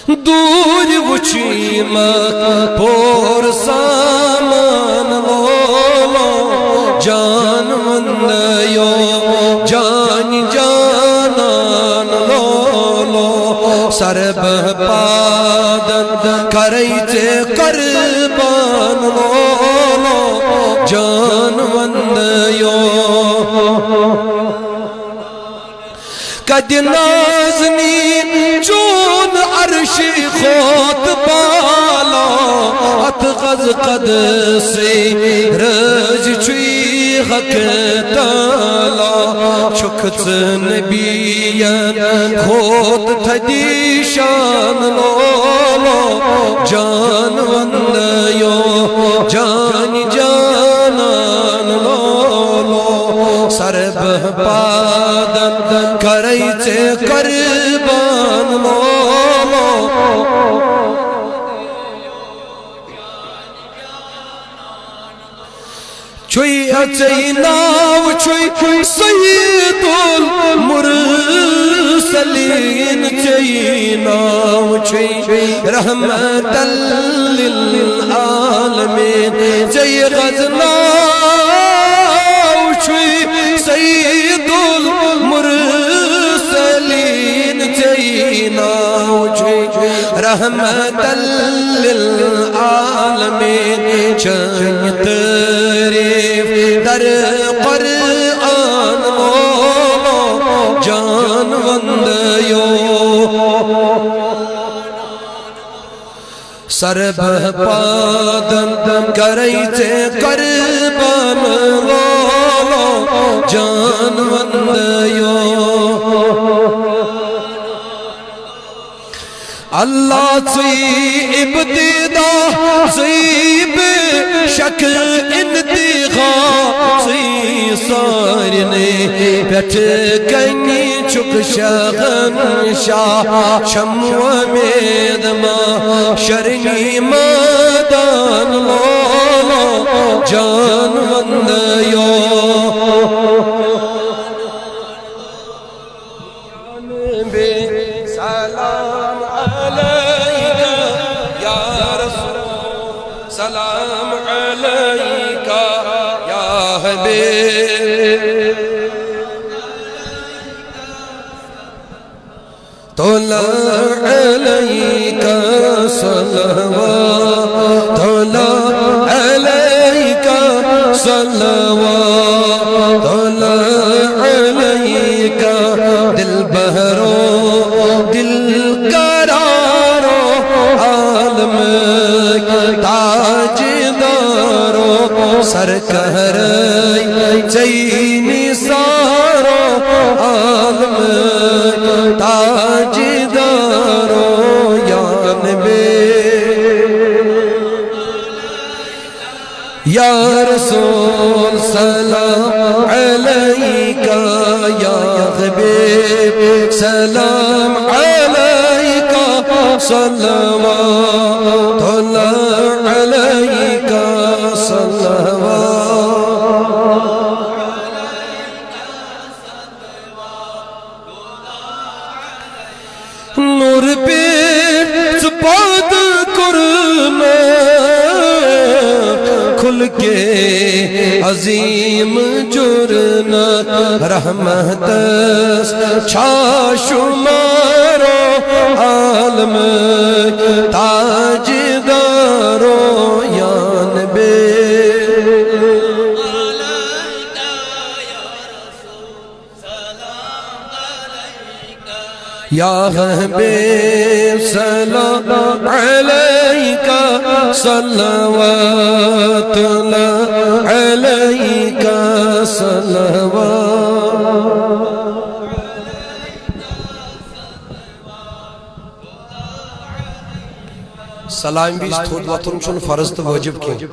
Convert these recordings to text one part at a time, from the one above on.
دور وچی پور سامان لولو جان وندیو جان جانان لولو سرب پادن کریچے قربان لولو جان وندیو کد نازنی چون عرشی خود بالا ات غز قد سے رج چوی حق تالا چکت نبیان خود تھدی شان لولو جان وندیو جان جانان لولو سرب پادن کریچے قربان لولو چوئی اچئی ناو چوئی سید المرسلین چوئی ناو چوئی رحمت للعالمین چوئی غزناو چوئی سید المرسلین چوئی ناو چوئی رحمت للعالمین چوئی تعریف در قرآن لولو جان وندیو سرب پادن کریچے قربان لولو جان وندیو اللہ چوئی ابتدا چوئی بے شک انتخا چوئی سارنے پیٹ کنی چک شغن شاہ شمو میدما شرنی مادان لولو جان وندیو سلام علیکہ یا رسول سلام علیکہ یا حبیب طلع علیکہ صلوات طلع علیکہ صلوات طلع علیکہ دل بہرو دل قرارو عالم تاج دارو سرکر چینی سارو عالم تاج دارو یا رسول سلام علیکہ یا حبیب سلام علیکہ صلوات اللہ علیکہ صلوات نور پہ سپاد کرنا کھل کے عظیم جرنا رحمت شمارو عالم تاج دارو یا نبی یا حبیب سلام علیکہ صلوات اللہ علیکہ صلوات سلام بھی تھوڑ واتن چون فرض تو واجب کی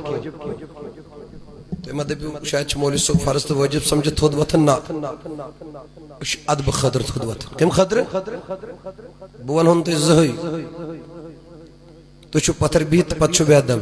تو مدد شاید مولوی صاحب فرض تو واجب سمجھے تھوڑ واتن نا ادب خضر تھوڑ واتن کم خضر بوال ہون تو زہی تو چھو پتھر بیت پت چھو بیادم